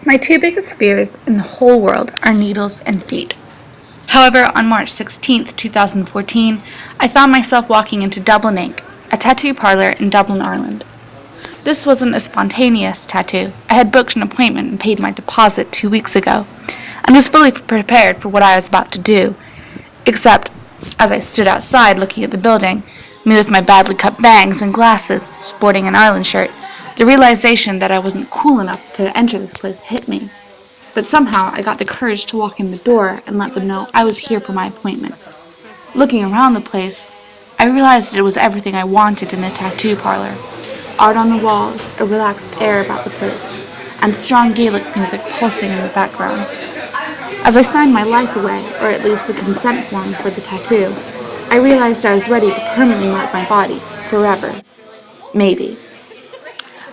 My two biggest fears in the whole world are needles and feet. However, on March 16th, 2014, I found myself walking into Dublin Ink, a tattoo parlor in Dublin, Ireland. This wasn't a spontaneous tattoo. I had booked an appointment and paid my deposit 2 weeks ago, and was fully prepared for what I was about to do. Except, as I stood outside looking at the building, me with my badly cut bangs and glasses, sporting an Ireland shirt, the realization that I wasn't cool enough to enter this place hit me. But somehow I got the courage to walk in the door and let them know I was here for my appointment. Looking around the place, I realized it was everything I wanted in a tattoo parlor. Art on the walls, a relaxed air about the place, and strong Gaelic music pulsing in the background. As I signed my life away, or at least the consent form for the tattoo, I realized I was ready to permanently mark my body, forever. Maybe.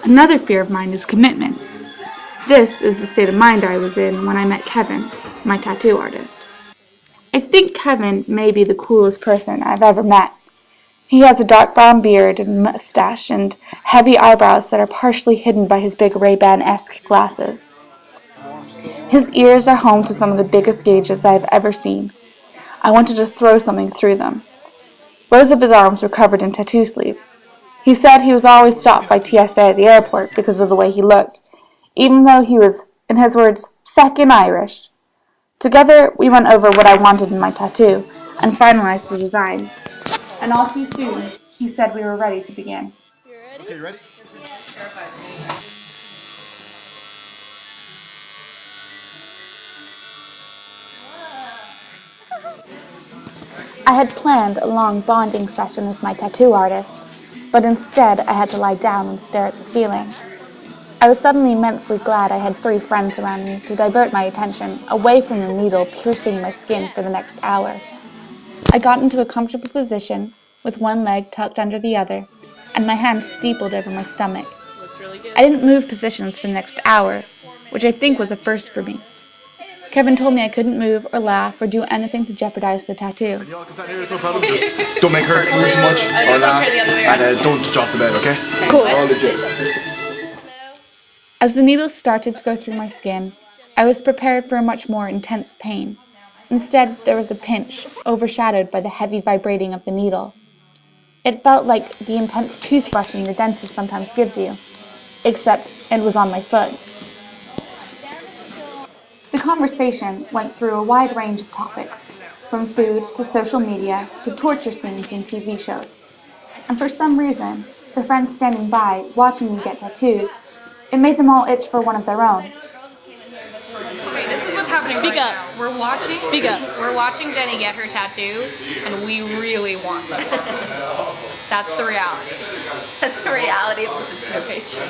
Another fear of mine is commitment. This is the state of mind I was in when I met Kevin, my tattoo artist. I think Kevin may be the coolest person I've ever met. He has a dark brown beard and mustache and heavy eyebrows that are partially hidden by his big Ray-Ban-esque glasses. His ears are home to some of the biggest gauges I have ever seen. I wanted to throw something through them. Both of his arms were covered in tattoo sleeves. He said he was always stopped by TSA at the airport because of the way he looked, even though he was, in his words, feckin' Irish. Together, we went over what I wanted in my tattoo and finalized the design. And all too soon, he said we were ready to begin. Okay, you ready? I had planned a long bonding session with my tattoo artist, but instead I had to lie down and stare at the ceiling. I was suddenly immensely glad I had 3 friends around me to divert my attention away from the needle piercing my skin for the next hour. I got into a comfortable position, with one leg tucked under the other, and my hands steepled over my stomach. I didn't move positions for the next hour, which I think was a first for me. Kevin told me I couldn't move or laugh or do anything to jeopardize the tattoo. No problem. Just don't make her move too much or laugh, and don't drop the bed, okay? Cool. All legit. As the needles started to go through my skin, I was prepared for a much more intense pain. Instead, there was a pinch, overshadowed by the heavy vibrating of the needle. It felt like the intense toothbrushing the dentist sometimes gives you, except it was on my foot. The conversation went through a wide range of topics, from food to social media to torture scenes in TV shows. And for some reason, the friends standing by, watching me get tattooed, it made them all itch for one of their own. Okay, this is what's happening now. We're watching. Speak up. We're watching Jenny get her tattoo, and we really want them. That's the reality. That's the reality of the situation.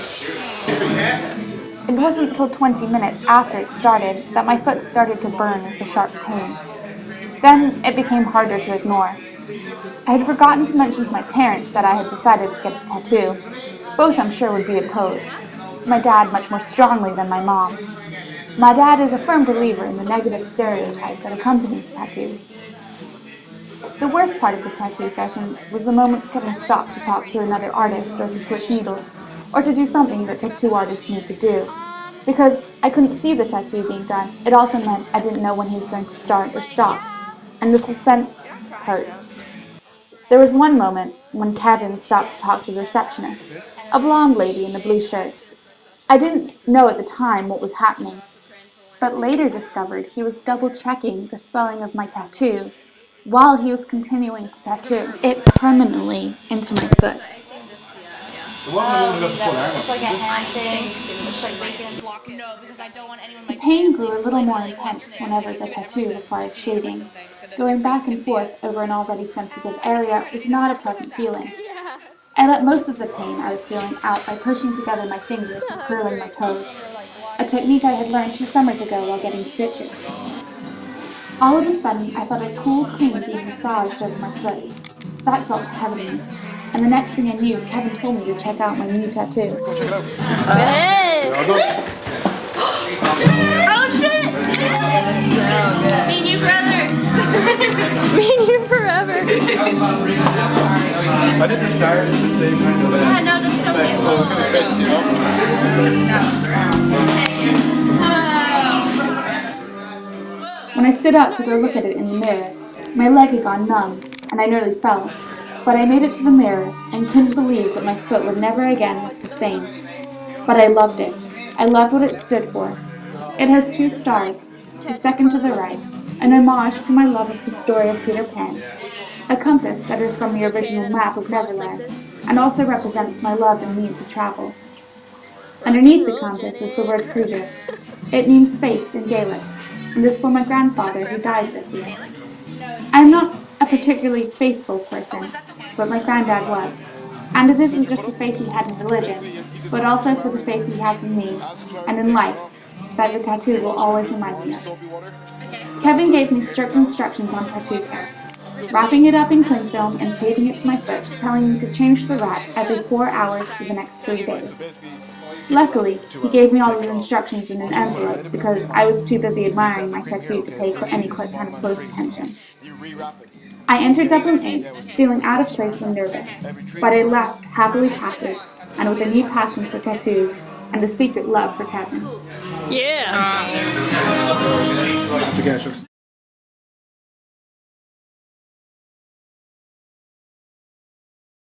It wasn't until 20 minutes after it started that my foot started to burn with a sharp pain. Then it became harder to ignore. I had forgotten to mention to my parents that I had decided to get a tattoo. Both, I'm sure, would be opposed. My dad much more strongly than my mom. My dad is a firm believer in the negative stereotype that accompanies tattoos. The worst part of the tattoo session was the moments Kevin stopped to talk to another artist or to switch needles, or to do something that tattoo artists need to do. Because I couldn't see the tattoo being done, it also meant I didn't know when he was going to start or stop, and the suspense hurt. There was one moment when Kevin stopped to talk to the receptionist, a blonde lady in a blue shirt. I didn't know at the time what was happening, but later discovered he was double-checking the spelling of my tattoo while he was continuing to tattoo it permanently into my foot. It's like a hand thing. It's like making No, because I don't want anyone in my The pain grew a little more intense whenever the tattoo required shading. Going back and forth over an already sensitive area was not a pleasant feeling. I let most of the pain I was feeling out by pushing together my fingers and curling my toes, a technique I had learned 2 summers ago while getting stitches. All of a sudden, I felt a cool cream being massaged over my foot. That felt heavenly. And the next thing I knew, Kevin told me to check out my new tattoo. Hey! Oh shit! Me and you, brother. Me and you forever. I did the start the same kind of Yeah, no, that's so so it kind of fits, you know? No. stood up to go look at it in the mirror. My leg had gone numb, and I nearly fell. But I made it to the mirror and couldn't believe that my foot would never again look the same. But I loved it. I loved what it stood for. It has 2 stars, the second to the right, an homage to my love of the story of Peter Pan, a compass that is from the original map of Neverland, and also represents my love and need to travel. Underneath the compass is the word Kruger. It means faith in Gaelic, and is for my grandfather who died this year. I am not a particularly faithful person, but my granddad was. And it isn't just the faith he had in religion, but also for the faith he has in me, and in life, that the tattoo will always remind me of. Kevin gave me strict instructions on tattoo care, wrapping it up in cling film and taping it to my foot, telling me to change the wrap every 4 hours for the next 3 days. Luckily, he gave me all of the instructions in an envelope because I was too busy admiring my tattoo to pay any kind of close attention. I entered Dublin 8, feeling out of place and nervous, but I left happily tatted, and with a new passion for tattoos, and a secret love for Kevin. Yeah! Together.